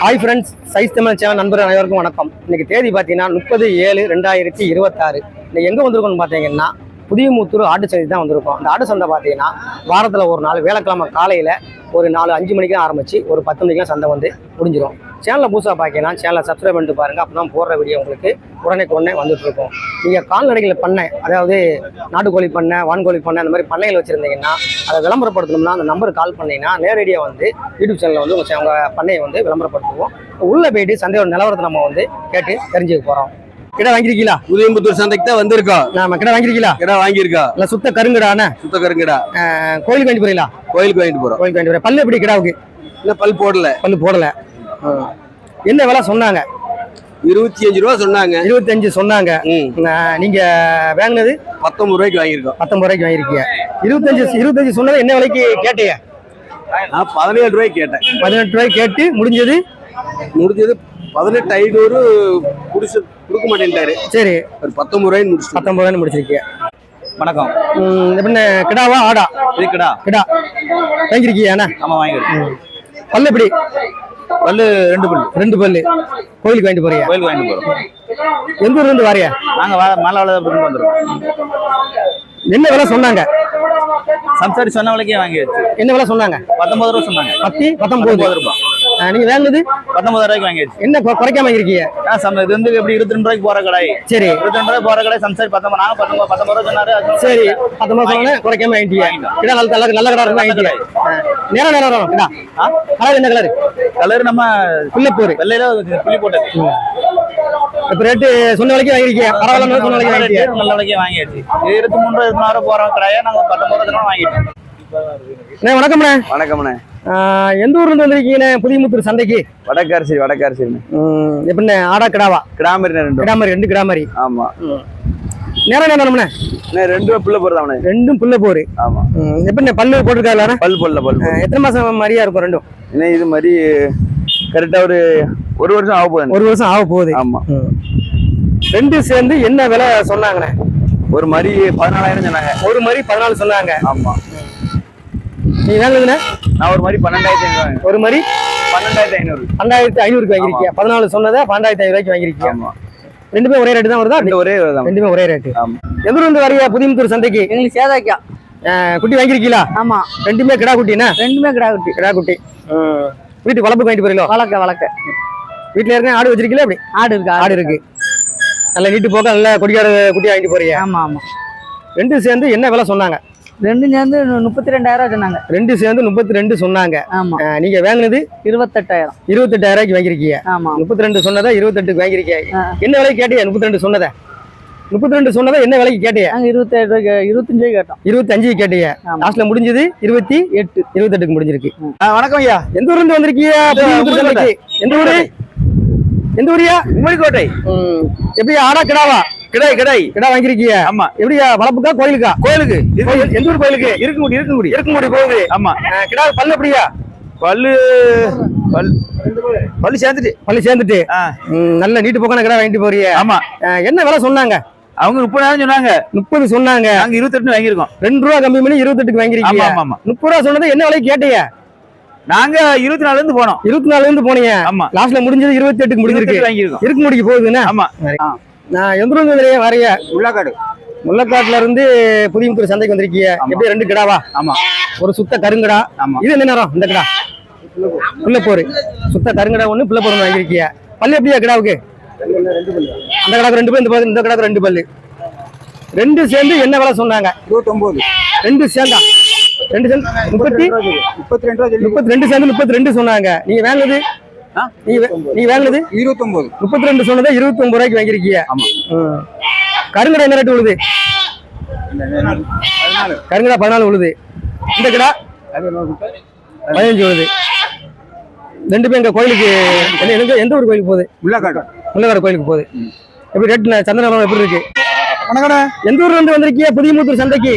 Hi friends, size Tamil channel நண்பர்கள் அனைவருக்கும் வணக்கம். இன்னைக்கு தேதி பார்த்தீங்கன்னா 30/7/2026. இன்னைக்கு எங்கே வந்திருக்கோம்னு பார்த்தீங்கன்னா புதியமுத்தூர் ஆட்டு சந்தை தான் வந்திருக்கோம். அந்த ஆட்டு சந்தை பார்த்தீங்கன்னா வாரத்தில் ஒரு நாள் வேலைக்கிழமை காலையில் ஒரு 4-5 மணிக்கு ஆரம்பித்து ஒரு 10 மணிக்கெலாம் சந்தை வந்து முடிஞ்சிடும். சேனலில் புதுசாக பார்க்கலாம், சேனலை சப்ஸ்கிரைப் பண்ணிட்டு பாருங்கள். அப்போ தான் போடுற வீடியோ உங்களுக்கு உடனே வந்துட்டுருக்கோம். நீங்கள் கால்நடைகளை பண்ணை, அதாவது நாட்டுக்கோழி பண்ணை, வான்கோழி பண்ணை, அந்த மாதிரி பண்ணைகள் வச்சுருந்தீங்கன்னா அதை விளம்பரப்படுத்தணும்னா அந்த நம்பருக்கு கால் பண்ணிங்கன்னா நேரடியாக வந்து யூடியூப் சேனலில் வந்து உங்கள் பண்ணையை வந்து விளம்பரப்படுத்துவோம். உள்ளே போயிட்டு சந்தையோட நிலவரத்தை நம்ம வந்து கேட்டு தெரிஞ்சுக்க போகிறோம். கிட்ட வாங்கிருக்கீங்களா? புதியம்புத்தூர் சந்தைக்கு தான் வந்திருக்கோம். நாம கிட்ட வாங்கிருக்கீங்களா? கிட்ட வாங்கியிருக்கோம். இல்ல சுத்த கருங்கடானே? சுத்த கருங்கடா. கோயிலுக்கு வாங்கிட்டு போறீங்களா? கோயிலுக்கு வாங்கிட்டு போறோம். கோயிலுக்கு வாங்கிட்டு போறேன். பல்லு எப்படி கிடாவுக்கு? இல்ல பல் போடல. பல்லு போடல. என்ன விலை சொன்னாங்க? 25 ரூபா சொன்னாங்க. 25 சொன்னாங்க. நீங்க வாங்கினது 19 ரூபாய்க்கு வாங்கியிருக்கோம். 19 ரூபாய்க்கு வாங்கிருக்கீங்க. 25 சொன்னது என்ன விலைக்கு கேட்டீங்க? நான் 17 ரூபாய்க்கு கேட்டேன். 18 ரூபாய்க்கு கேட்டு முடிஞ்சது 18,500 குடிச்சு கொடுக்க மாட்டேன்ட்டாரு. சரி, ஒரு 19 ரூபாய்க்கு முடிச்சு 19 ரூபாய்க்கு முடிச்சிருக்கீங்க. வணக்கம். என்ன கிடாவா ஆடா? இது கிடா. கிடா வாங்கிருக்கீங்க? ஆமா வாங்கிருக்கேன். பல்லு எப்படி? பல்லு 2 பல்லு. 2 பல்லு. கோயிலுக்கு வாங்கிட்டு போறீங்க? கோயிலுக்கு வாங்கிட்டு போறோம். எந்த ஊர்ல இருந்து வாரியா? நாங்க மலையாளத்துல வந்துருக்கோம். என்ன விலை சொன்னாங்க? சம்சாரி சொன்ன விலைக்கே வாங்கியாச்சு. என்ன விலை சொன்னாங்க? 19 ரூபா சொன்னாங்க. 19 ரூபாய். நீங்க வாங்குனது 19 ரூபாய்க்கு வாங்கியாச்சு. என்ன குறைக்காம வாங்கிருக்கீங்க? இது வந்து எப்படி 22 ரூபாய்க்கு போற கடை. சரி, 22 ரூபாய் போற கடை. சம்சாரி 19, நாங்க 19 ரூபாய் சொன்னாரு. சரி, 19 சொன்னா குறைக்காம வாங்கிட்டீங்க. கிடா நல்ல கடை இருக்கு வாங்கிட்டீங்க. நேரம் கிடா. கலர் என்ன கலர்? கலர் நம்ம புள்ளப்பூர் வெள்ளையில புள்ளி போட்டது. இப்ப ரேட்டு சொன்ன விலைக்கு வாங்கிருக்கீங்க. பரவாயில்ல, சொன்ன விலைக்கு வாங்கிட்டீங்க. நல்ல விலைக்கு வாங்கியாச்சு. 23 ரூபாய் போற கடையா நாங்க 19 ரூபாய் வாங்கிட்டோம். வணக்கம்ண்ணே. வணக்கம்ண்ணே. எந்த ஊர்ல இருந்து வந்திருக்கீங்கண்ணே? புதியமுத்தூர் சந்தைக்கு. வடக்காரசி. எப்படிண்ணே? ஆடா கிடாவா? கிடாமரி. 2 கிடாமரி. ஆமா. நேரம் என்னண்ணே? 2 புள்ள போறதாண்ணே. 2 புள்ள போரு. ஆமா. எப்படிண்ணே பல்லு போட்டிருக்காரு? பல் போடல. எத்தனை மாசம் மாதிரியா இருக்கும் ரெண்டும்? இது மாதிரி கரெக்டா ஒரு வருஷம் ஆக போகுது. 1 வருஷம் ஆக போகுது. ஆமா. 2 சேர்ந்து என்ன விலை சொன்னாங்கண்ணே? ஒரு மாதிரி 14,000 சொன்னாங்க. ஒரு மாதிரி 14 சொன்னாங்க. ஆமா. நீ வாங்குதுண்ணே? நான் ஒரு மாதிரி 12,500. ஒரு மாதிரி 12,500. 12,500 வாங்கிருக்கீங்க. 14 சொன்னதை 12,500 வாங்கிருக்கீங்க. ஆமா. ரெண்டுமே ஒரே ரேட்டு தான் வருதா? ரெண்டுமே ஒரே ரேட்டு. எந்த ஊர்ல இருந்து வரியா புதியமுத்தூர் சந்தைக்கு? எங்களுக்கு சேதாக்கியா. குட்டி வாங்கிருக்கீங்களா? ஆமா. ரெண்டுமே கிடா குட்டினா? ரெண்டுமே கிடா குட்டி. வீட்டுக்கு வளர்ப்பு வாங்கிட்டு போறீங்களோ? வளர்க்க. வீட்டுல இருக்க ஆடு வச்சிருக்கீங்களா? அப்படி ஆடு இருக்கு. நல்ல நீட்டு போக நல்ல கொடியாடு குட்டி வாங்கிட்டு போறீங்க. ஆமா. 2 சேர்ந்து என்ன விலை சொன்னாங்க? 2 சேர்ந்து 32,000 சொன்னாங்க. 2 சேர்ந்து 32 சொன்னாங்க. ஆமா. நீங்க வாங்கினது 28,000. 28,000 வாங்கிருக்கீங்க. ஆமா. 32 சொன்னதா 28 வாங்கிருக்கீங்க. என்ன விலைக்கு கேட்டீங்க? 32 சொன்னதா 32 சொன்னதா என்ன விலைக்கு கேட்டீங்க? 25 கேட்டோம். 25 கேட்டீங்க. லாஸ்ட்ல முடிஞ்சது 28க்கு முடிஞ்சிருக்கு. வணக்கம் ஐயா. எந்த ஊர்ல இருந்து வந்திருக்கீங்க? எந்த ஊரியா? உம்மடிக்கோட்டை. எப்படி ஆடா கிடாவா? கிடா வாங்கிருக்கீங்க. ஆமா. எப்படியா வளர்ப்புக்கா கோயிலுக்கா? கோயிலுக்கு. எந்த ஊர் கோயிலுக்கு? இருக்குமுடி போகுது. ஆமா. கிடா பல்லு எப்படியா? பல்லு சேர்ந்துட்டு நல்ல நீட்டு போக்கான கிடா வாங்கிட்டு போறீங்க. ஆமா. என்ன விலை சொன்னாங்க? அவங்க 30,000 சொன்னாங்க. 30 சொன்னாங்க. நாங்க 28 வாங்கியிருக்கோம். 2 ரூபா கம்மி பண்ணி 28க்கு வாங்கிருக்கீங்க. 30 ரூபா சொன்னது என்ன விலைக்கு கேட்டீங்க? நாங்க 24 இருந்து போனோம். 24 இருந்து போனீங்க. ஆமா. லாஸ்ட்ல முடிஞ்சது 28க்கு முடிஞ்சிருக்கு. வாங்கியிருக்கோம். இருக்கு முடிக்க போகுதுன்னா? ஆமா. நான் எந்த ஊர்ல இருந்து வரைய? முள்ளக்காட்டுல இருந்து புதியமுத்தூர் சந்தைக்கு வந்திருக்கீங்க. எப்படி 2 கிடாவா? ஆமா. ஒரு சுத்த கருங்கடா. இது என்ன நேரம்? இந்த கிடா புள்ளப்போரு. சுத்த கருங்கடா ஒண்ணு, புள்ளப்போரு வாங்கிருக்கீங்க. பல்லு எப்படியா கிடாவுக்கு? அந்த கிடாக்கு 2 பல்லு, இந்த கிடாக்கு 2 பல்லு. 2 சேர்ந்து என்ன விலை சொன்னாங்க? 29. 2 சேர்ந்தா 2 சேர்ந்து 32 சேர்ந்து 32 சொன்னாங்க. நீங்க வாங்குனது? நீ வாங்குனது 29. 32 சொன்னதை 29 ரூபாய்க்கு வாங்கிருக்கீங்க. ஆமா. கருங்கடா என்ன ரேட்டு உழுது? கருங்கடா 14 உழுது. இந்த கடா 15 உழுது. 2 எங்க கோயிலுக்கு எந்த ஊர் கோயிலுக்கு போகுது? முள்ளக்காடு கோயிலுக்கு போகுது. எப்படி ரேட்டு சந்தனம் எப்படி இருக்கு? வணக்கம். எந்த ஊர்ல இருந்து வந்திருக்கீங்க புதியமுத்தூர் சந்தைக்கு?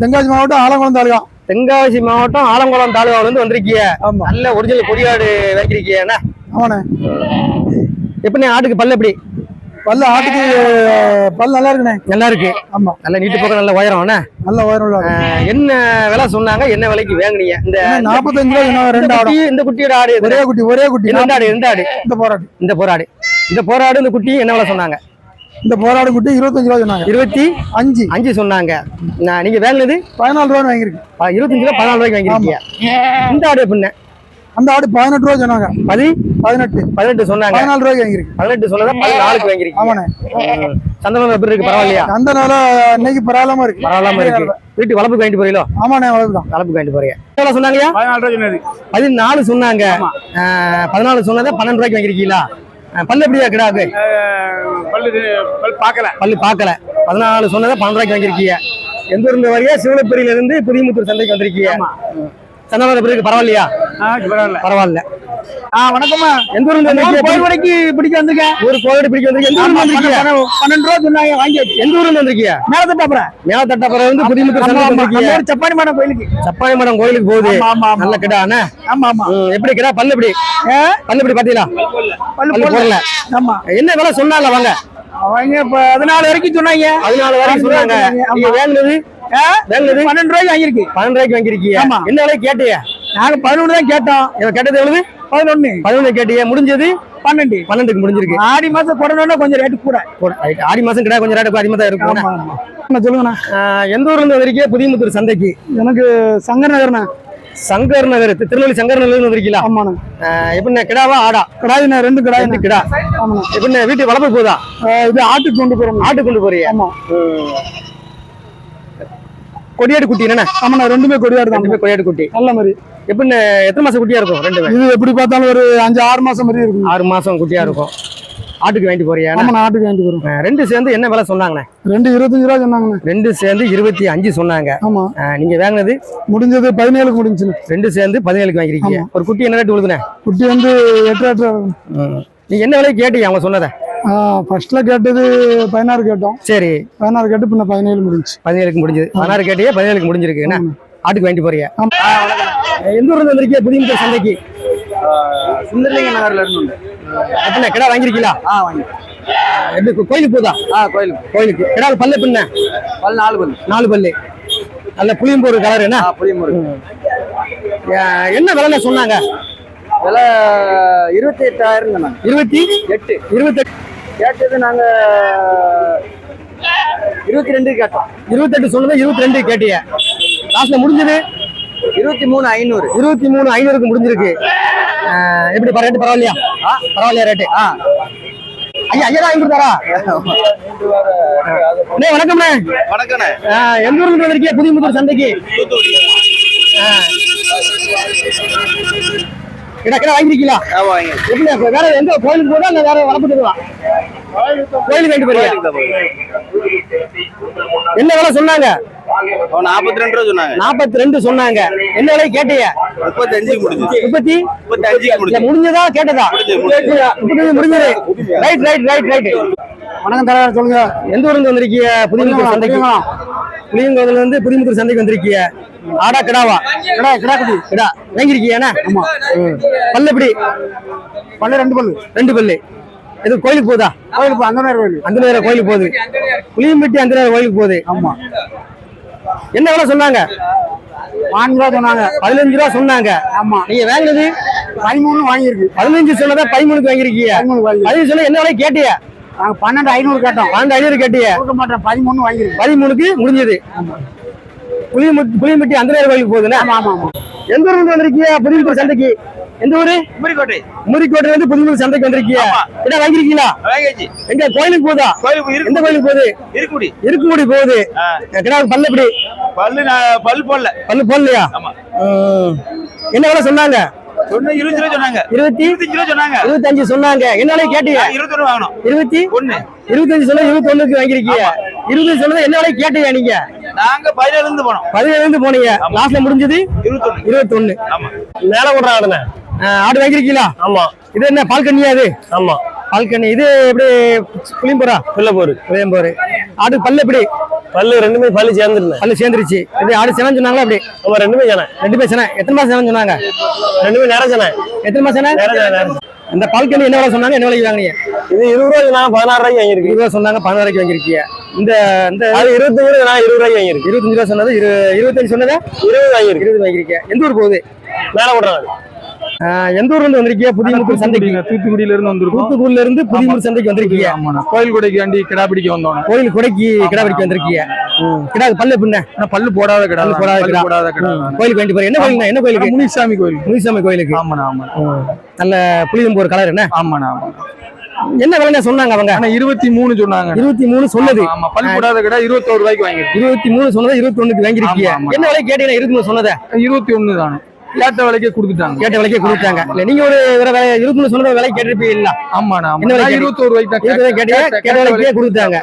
தென்காசி மாவட்டம் ஆலங்குளம் தாலுகா. தென்காசி மாவட்டம் ஆலங்குளம் தாலுகாவில இருந்து வந்திருக்கீங்க. நல்ல ஒரிஜினல் கொடியாடு வாங்கிருக்கீங்க. ஆமாண்ணே. எப்படி ஆட்டுக்கு பல்லு எப்படி? பல்லு ஆட்டுக்கு பல் நல்லா இருக்குண்ணே. நல்லா இருக்கு. ஆமா, நல்ல நீட்டு போக்க நல்ல உயரம் என்ன நல்ல உயரம் உள்ள ஆடு. என்ன விலை சொன்னாங்க, என்ன விலைக்கு வாங்குனீங்க? இந்த 45 ரூபா சொன்னாங்க. ரெண்டு ஆடு. இந்த குட்டியோட ஆடு எது? ஒரே குட்டி ரெண்டு ஆடு. இந்த போராடு இந்த போராடு இந்த குட்டி என்ன விலை சொன்னாங்க? இந்த போராடு குட்டி 25 ரூபா சொன்னாங்க. 25 சொன்னாங்க. நீங்க வாங்கினது 14 ரூபா வாங்கிருக்கு. 25 ரூபா 14 ரூபாய்க்கு வாங்கிருக்கீங்க. இந்த ஆடு எப்படின்னு? அந்த ஆடு 18 ரூபா சொன்னாங்க. 18 சொன்னாங்க. 14 ரூபாய்க்கு வாங்கிருக்கு. 18 சொன்னதா 14க்கு வாங்கிருக்கீங்க. ஆமாண்ணே. சந்தனம் எப்படி இருக்கு, பரவாயில்லையா? அந்த நாள இன்னைக்கு பரவாயில்லாம இருக்கு. பரவாயில்லாம இருக்கு. வீட்டு வளர்ப்புக்கு வாங்கிட்டு போறீங்களோ? ஆமாண்ணே, வளர்ப்புதான். வளர்ப்புக்கு வாங்கிட்டு போறீங்க. எவ்வளவு சொன்னாங்கயா? 14 சொன்னாங்க. 14 சொன்னதா 12 ரூபாய்க்கு வாங்கிருக்கீங்களா? பல்லு எப்படியா கிடாக்கு? பல்லு பார்க்கல. 14 சொன்னதா 12 ரூபாய்க்கு வாங்கிருக்கீங்க. எந்த ஊர்ல வரையா? சிவலப்பேரியில இருந்து புதியமுத்தூர் சந்தைக்கு வந்திருக்கீங்க. சந்தனம் எப்படி இருக்கு, பரவாயில்லையா? பரவாயில்ல. வணக்கம்மா. எந்த ஊர்ல இருந்து கோயிலுக்கு பிடிக்க வந்திருக்கேன். ஒரு கோயில் பிடிக்க வந்திருக்கீங்க. எந்த ஊர்ல வந்திருக்கீங்க? 12 ரூபா சொன்னாங்க, வாங்கியாச்சு. எந்த ஊர்ல வந்திருக்கீங்க? மேலத்தட்டாப்புறம் வந்து புதியமுத்தூர் சந்தைக்கு வந்திருக்கீங்க. சப்பானி மடம் கோயிலுக்கு. சப்பானி மடம் கோயிலுக்கு போகுது. நல்ல கிடா அண்ணா. ஆமா. எப்படி கிடா? பல்லு எப்படி பாத்தீங்களா? பல்லு போடல. ஆமா. என்ன விலை சொன்னாங்க? வாங்க அவங்க 14 வரைக்கும் சொன்னாங்க. 14 வரைக்கும் சொன்னாங்க. நீங்க வாங்குனது 12 ரூபாய்க்கு வாங்கிருக்கு. 12 ரூபாய்க்கு வாங்கிருக்கீங்க. என்ன விலை கேட்டீங்க? நாங்க 11 தான் கேட்டோம். இவன் கேட்டது எவ்வளவு? 11 கேட்டீங்க. முடிஞ்சது 12க்கு முடிஞ்சிருக்கு. ஆடி மாசம் போடணும்னா கொஞ்சம் ரேட்டு கூட. ஆடி மாசம் கிடா கொஞ்சம் ரேட்டு அதிகமா தான் இருக்கும். சொல்லுங்கண்ணா. எந்த ஊர்ல இருந்து வந்திருக்கீங்க? புதியமுத்தூர் சந்தைக்கு. எனக்கு சங்கர் நகர்ண்ணா. சங்கர் நகர், திருநெல்வேலி சங்கர் நகர்ல வந்திருக்கீங்களா? ஆமாண்ணா. எப்படின்னா கிடாவா ஆடா? கிடாயிண்ணா, 2 கிடாய். 2 கிடா. ஆமாண்ணா. எப்படின்னா வீட்டு வளர்ப்பு போதா? இது ஆட்டுக்கு கொண்டு போறோம். ஆட்டு கொண்டு போறீங்க? ஆமா. கொடியாடு குட்டி என்ன? ஆமாண்ணா, ரெண்டுமே கொடியாடு தான். கொடியாடு குட்டி நல்ல மாதிரி. எப்படின்னு எத்தனை மாசம் குட்டியா இருக்கும்? ரெண்டுமே இது எப்படி பார்த்தாலும் ஒரு 5-6 மாசம் மாதிரி இருக்கும். 6 மாசம் குட்டியா இருக்கும். ஆட்டுக்கு வாங்கிட்டு போறியா? ஆமாண்ணா, ஆட்டுக்கு வாங்கிட்டு போறோம். 2 சேர்ந்து என்ன விலை சொன்னாங்கண்ணே? 25 ரூபா சொன்னாங்கண்ணே. 2 சேர்ந்து 25 சொன்னாங்க. ஆமா. நீங்க வாங்கினது முடிஞ்சது 17க்கு முடிஞ்சுச்சு. 2 சேர்ந்து 17க்கு வாங்கிருக்கீங்க. ஒரு குட்டி என்ன ரேட் விழுதுண்ணே? குட்டி வந்து 8 நீங்க என்ன விலை கேட்டீங்க அவங்க சொன்னதை? ஃபர்ஸ்ட்ல கேட்டது 16 கேட்டோம். சரி, 16 கேட்டு பின்ன 17 முடிஞ்சு. 17க்கு முடிஞ்சது. 16 கேட்டீங்க, 17க்கு முடிஞ்சிருக்கு. என்ன ஆட்டுக்கு வாங்கிட்டு போறீங்க? எந்த ஊர்ல இருந்து வந்திருக்கீங்க? புதியமுத்தூர் சந்தைக்கு. சுந்தரலிங்க நகர்ல இருந்து. எத்தனை கிடா வாங்கிருக்கீங்களா? எப்படி கோயிலுக்கு போதா? கோயிலுக்கு. கிடா பல்லு பின்ன? 4 பல்லு. நல்ல புளியம்பூர் கலர். என்ன என்ன விலை சொன்னாங்க? விலை 28,000. 28 கேட்டது நாங்க 22 கேட்டோம். 28 சொன்னது 22 கேட்டிய. லாஸ்ட்ல முடிஞ்சது 23,500. 23,500க்கு முடிஞ்சிருக்கு. எப்படி ரேட்டு பரவாயில்லையா? பரவாயில்லையா ரேட்டு? ஐயா வாங்கி கொடுத்தாரா? வணக்கம்ண்ணே. வணக்கண்ணே. எந்த ஊருக்கு வந்திருக்கீங்க? புதியமுத்தூர் சந்தைக்கு. கிடா வாங்கிருக்கீங்களா? எப்படி வேற எந்த கோயிலுக்கு போதா இல்ல வேற வளர்ப்புட்டுவா? கோயிலுக்கு வாங்கிட்டு போறீங்க. என்ன விலை சொன்னாங்க? 42 ரூபா சொன்னாங்க. 42 சொன்னாங்க. என்ன விலை கேட்டீங்க? 35க்கு முடிஞ்சு. 35க்கு முடிஞ்சு. முடிஞ்சதா கேட்டதா? 35 முடிஞ்சது. ரைட். வணக்கம் தலைவர், சொல்லுங்க. எந்த ஊர்ல இருந்து வந்திருக்கீங்க? புதியமுத்தூர் சந்தைக்கு. புளியங்கோதுல இருந்து புதியமுத்தூர் சந்தைக்கு வந்திருக்கீங்க. ஆடா கிடாவா? கிடா குட்டி. கிடா வாங்கிருக்கீங்க? ஆமா. பல்லு எப்படி? பல்லு 2 பல்லு. 2 பல்லு. இது கோயிலுக்கு போதா? கோயிலுக்கு அந்த நேரம் கோயில். அந்த நேரம் கோயிலுக்கு போகுது. புளியம்பட்டி அந்த நேரம் கோயிலுக்கு போகுது. ஆமா. என்ன விலை சொன்னாங்க? 5 ரூபா சொன்னாங்க. 15 ரூபா சொன்னாங்க. ஆமா. நீங்க வாங்கினது 13 வாங்கியிருக்கு. 15 சொன்னதா 13க்கு வாங்கிருக்கீங்க. 15 சொன்ன என்ன விலை கேட்டீங்க? நாங்க 12,500 கேட்டோம். 12,500 கேட்டீங்க. கொடுக்க மாட்டேன். 13 வாங்கியிருக்கு. 13க்கு முடிஞ்சது. புளியம்பட்டி அந்த நேரம் கோயிலுக்கு போகுதுண்ணே. ஆமா. எந்த ஊருக்கு வந்திருக்கீங்க? புதியமுத்தூர் சந்தைக்கு. எந்த ஊரு? முரிக்கோட்டை வந்து புதியமுத்தூர் சந்தைக்கு வந்திருக்கீங்க. என்ன வாங்கிருக்கீங்களா? எங்க கோயிலுக்கு போதா? எந்த கோயிலுக்கு போகுது? இருக்குமுடி போகுது. கிடாவுக்கு பல்லு எப்படி? பல்லு போடலையா? என்ன விலை சொன்னாங்க? 20 ரூபா சொன்னாங்க. 25 ரூபா சொன்னாங்க. 25 சொன்னாங்க. என்ன விலை கேட்டீங்க? 21 வாங்கணும். 25 சொன்னா 21க்கு வாங்கிருக்கீங்க. 20 சொன்னது என்ன விலை கேட்டீங்க நீங்க? நாங்க 17ல இருந்து போனோம். 17ல இருந்து போனீங்க. லாஸ்ட்ல முடிஞ்சது 21. ஆமா. மேல ஓடுற ஆடுனே. ஆடு வாங்கிருக்கீங்களா? ஆமா. இது என்ன பால் கண்ணியா? அது ஆமா, பால் கண்ணி. இது எப்படி புளியம்போரா? புளியம்போரு. ஆடு பல்லு எப்படி? பல்லு 2மே பல்லு சேர்ந்துருச்சு. இது ஆடு சென சொன்னாங்களா? அப்படி? ஆமா, 2மே சென. எத்தனை மாசம் சென சொன்னாங்க? 2மே நேரம் சென. எத்தனை மாசம்? இந்த பால்கனி என்ன விலை சொன்னாங்க, என்ன விலைக்கு வாங்கினீங்க? இது 20 ரூபாய்க்கு நான் 16 ரூபாய்க்கு வாங்கியிருக்கேன். 20 ரூபா சொன்னாங்க, 16 ரூபாய்க்கு வாங்கிருக்கீங்க. இந்த இந்த அது 25 நான் 20 ரூபாய்க்கு வாங்கியிருக்கேன். 25 ரூபா சொன்னது 25 சொன்னதா 20 வாங்கியிருக்கேன். 20 வாங்கிருக்கீங்க. எந்த ஊர் போகுது? மேல போடுறாங்க. எந்த ஊர்ல இருந்து வந்திருக்கீங்க? புதியமுத்தூர் சந்தைக்கு. தூத்துக்குடியில இருந்து வந்திருக்கோம். தூத்துக்குடியில இருந்து புதியமுத்தூர் சந்தைக்கு வந்திருக்கீங்க. ஆமாண்ணா, கோயில் கொடைக்காண்டி கிடா பிடிக்க வந்தோம். கோயில் கொடைக்கு கிடா பிடிக்க வந்திருக்கீங்க. கிடா பல்லு பின்ன பல்லு போடாத கிடா, பல்லு போடாத கிடா. போடாத கிடா. கோயிலுக்கு வேண்டி போறேன். என்ன கோயிலுங்க? என்ன கோயிலுக்கு? முனிசாமி கோயில். முனிசாமி கோயிலுக்கு. ஆமாண்ணா, ஆமா. நல்ல புளியம்பூர் கலர் என்ன? ஆமாண்ணா, ஆமா. என்ன விலைன்னு சொன்னாங்க அவங்க? ஆனா 23 சொன்னாங்க. 23 சொன்னது. ஆமா, பல் போடாத கிடா 21 ரூபாய்க்கு வாங்கிருக்கேன். 23 சொன்னது 21க்கு வாங்கிருக்கீங்க. ஆமா, ஆமா. என்ன விலை கேட்டீங்க? 23 சொன்னதை 21 தானே கேட்ட விலைக்கே கொடுத்துட்டாங்க. கேட்ட விலைக்கே கொடுத்தாங்க. இல்ல நீங்க ஒரு வேற 23 சொன்னது விலை கேட்டிருப்பீங்க இல்ல? ஆமாண்ணா, என்ன விலை? 21 ரூபாய்க்கு தான் கேட்டீங்க. கேட்ட விலைக்கே கொடுத்தாங்க.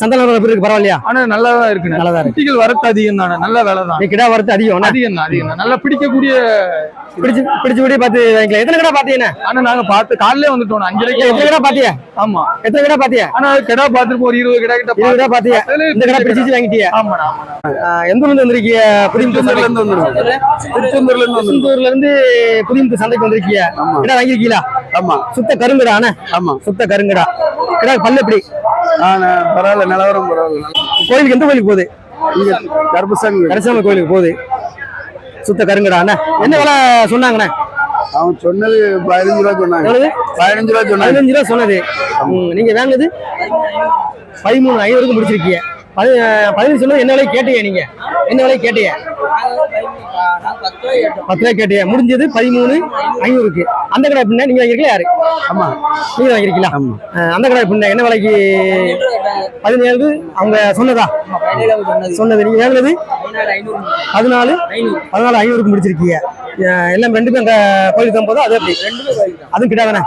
சந்தன இருக்கு, பரவாயில்லையா? ஆனா நல்லாதான் இருக்கு. நல்லாதான் இருக்கு. குட்டிகள் வரத்து அதிகம் தானே, நல்ல விலை தான். கிடா வரத்து அதிகம். அதிகம் தான், அதிகம் தான். நல்லா பிடிக்கக்கூடிய பிடிச்சபடி பார்த்து வாங்கிக்கலாம். எத்தனை கடை பாத்தீங்கன்னா? ஆனா நாங்க பார்த்து காலையிலே வந்துட்டோம். 5:30 எத்தனை கடை பாத்தியா? ஆமா, எத்தனை கடை பாத்தியா? ஆனா கிடா பார்த்துட்டு ஒரு 20 கிடா கிட்ட 20 கடை பாத்தியா? இந்த கடை பிடிச்சி வாங்கிட்டியா? ஆமாண்ணா, ஆமாண்ணா. எந்த ஊர்ல இருந்து வந்திருக்கீங்க? திருச்செந்தூர்ல இருந்து வந்திருக்கோம். திருச்செந்தூர்ல இருந்து திருச்செந்தூர்ல இருந்து புதியமுத்தூர் சந்தைக்கு வந்திருக்கீங்க. கடை வாங்கிருக்கீங்களா? ஆமா, சுத்த கருங்கடா அண்ணா. ஆமா. சுத்த கருங்கடா. கடை பல்லு எப்படி? பரவாயில்ல, நிலவரம் பரவாயில்ல. கோயிலுக்கு எந்த கோயிலுக்கு போகுது? இங்க கருப்பசாமி கருசாமி கோயிலுக்கு போகுது. சுத்த கருங்கடா அண்ணா. என்ன விலை சொன்னாங்கண்ணே? அவன் சொன்னது 15 ரூபாய் சொன்னாங்க. எவ்வளவு? 15 ரூபாய் சொன்னாங்க. 15 ரூபா சொன்னது. நீங்க வாங்கினது 13,500 முடிச்சிருக்கீங்க. 15 சொன்னது என்ன விலை கேட்டீங்க? நீங்க என்ன விலை கேட்டீங்க? 10 ரூபாய் கேட்டீங்க. முடிஞ்சது 13,500க்கு. அந்த கடை பின்ன நீங்க வாங்கிருக்கீங்களா? யாரு? ஆமா, நீங்க வாங்கிருக்கீங்களா? அந்த கடை பின்ன என்ன விலைக்கு? 17 அவங்க சொன்னதா? சொன்னது. நீங்க வாங்கினது 14,500க்கு முடிச்சிருக்கீங்க. எல்லாம் ரெண்டுமே அங்க கோயிலுக்கு போதும். அது எப்படி? அதுவும் கிட்ட தானே?